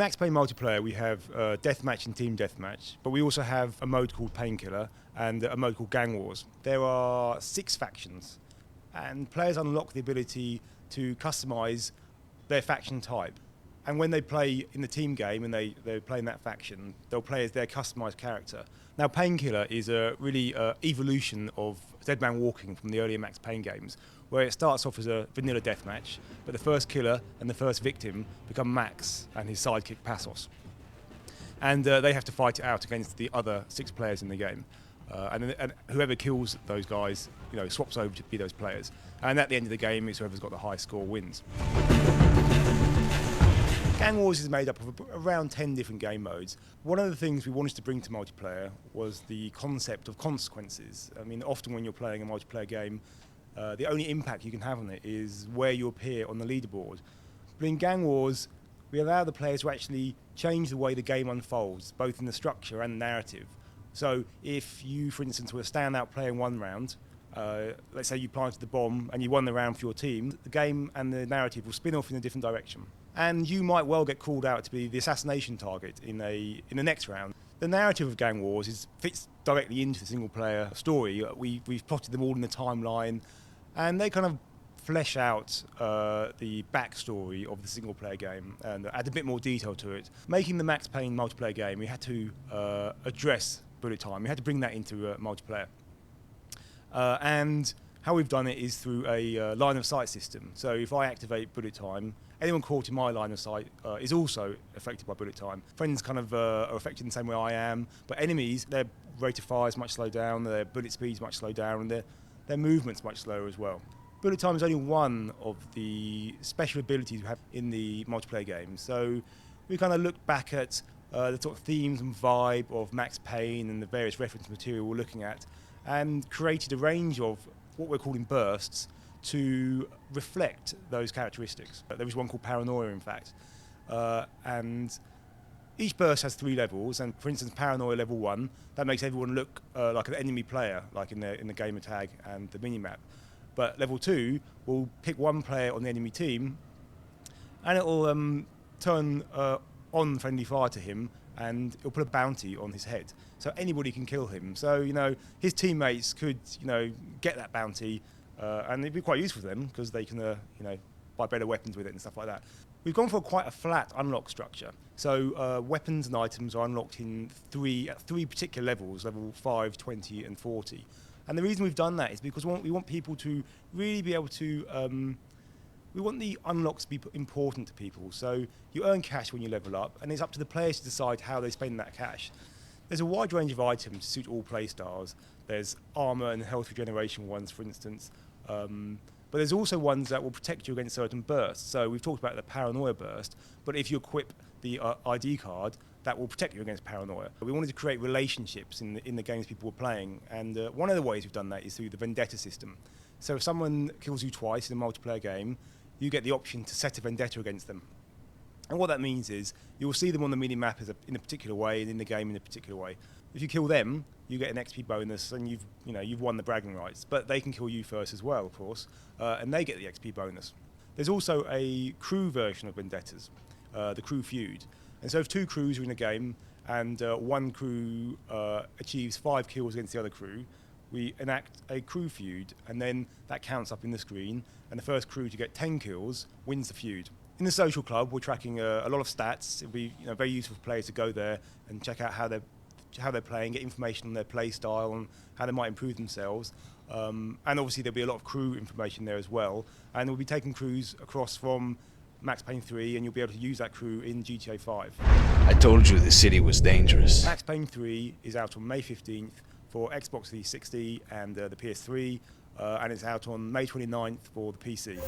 Max Payne multiplayer, we have deathmatch and team deathmatch, but we also have a mode called Painkiller and a mode called Gang Wars. There are 6 factions, and players unlock the ability to customize their faction type. And when they play in the team game and they're playing that faction, they'll play as their customized character. Now, Painkiller is a really evolution of Dead Man Walking from the earlier Max Payne games, where it starts off as a vanilla deathmatch, but the first killer and the first victim become Max and his sidekick Passos. And they have to fight it out against the other 6 players in the game. And whoever kills those guys, swaps over to be those players. And at the end of the game, it's whoever's got the high score wins. Gang Wars is made up of around 10 different game modes. One of the things we wanted to bring to multiplayer was the concept of consequences. I mean, often when you're playing a multiplayer game, the only impact you can have on it is where you appear on the leaderboard. But in Gang Wars, we allow the players to actually change the way the game unfolds, both in the structure and narrative. So if you, for instance, were a standout player in one round, let's say you planted the bomb and you won the round for your team, the game and the narrative will spin off in a different direction. And you might well get called out to be the assassination target in the next round. The narrative of Gang Wars fits directly into the single-player story. We've plotted them all in the timeline, and they kind of flesh out the backstory of the single-player game and add a bit more detail to it. Making the Max Payne multiplayer game, we had to address bullet time. We had to bring that into multiplayer. And how we've done it is through a line of sight system. So if I activate bullet time, anyone caught in my line of sight is also affected by bullet time. Friends kind of are affected in the same way I am, but enemies, their rate of fire is much slowed down, their bullet speed is much slowed down, and their movement's much slower as well. Bullet time is only one of the special abilities we have in the multiplayer game. So we kind of looked back at the sort of themes and vibe of Max Payne and the various reference material we're looking at, and created a range of what we're calling bursts to reflect those characteristics. There was one called Paranoia, in fact, and each burst has 3 levels. And for instance, Paranoia level 1, that makes everyone look like an enemy player, like in the gamer tag and the minimap. But level 2 will pick one player on the enemy team, and it will turn on friendly fire to him, and it'll put a bounty on his head, so anybody can kill him. So his teammates could get that bounty, and it'd be quite useful for them because they can buy better weapons with it and stuff like that. We've gone for quite a flat unlock structure. So weapons and items are unlocked in 3 particular levels: level 5, 20, and 40. And the reason we've done that is because we want people to really be able to. We want the unlocks to be important to people. So you earn cash when you level up, and it's up to the players to decide how they spend that cash. There's a wide range of items to suit all play styles. There's armor and health regeneration ones, for instance. But there's also ones that will protect you against certain bursts. So we've talked about the Paranoia burst, but if you equip the ID card, that will protect you against Paranoia. We wanted to create relationships in the games people were playing, and one of the ways we've done that is through the vendetta system. So if someone kills you twice in a multiplayer game, you get the option to set a vendetta against them. And what that means is you'll see them on the mini-map in a particular way and in the game in a particular way. If you kill them, you get an XP bonus, and you've won the bragging rights. But they can kill you first as well, of course, and they get the XP bonus. There's also a crew version of vendettas, the crew feud. And so if 2 crews are in a game and one crew achieves 5 kills against the other crew, we enact a crew feud, and then that counts up in the screen, and the first crew to get 10 kills wins the feud. In the social club, we're tracking a lot of stats. It'll be very useful for players to go there and check out how they're playing, get information on their play style and how they might improve themselves. And obviously there'll be a lot of crew information there as well. And we'll be taking crews across from Max Payne 3, and you'll be able to use that crew in GTA 5. I told you the city was dangerous. Max Payne 3 is out on May 15th for Xbox 360 and the PS3, and it's out on May 29th for the PC.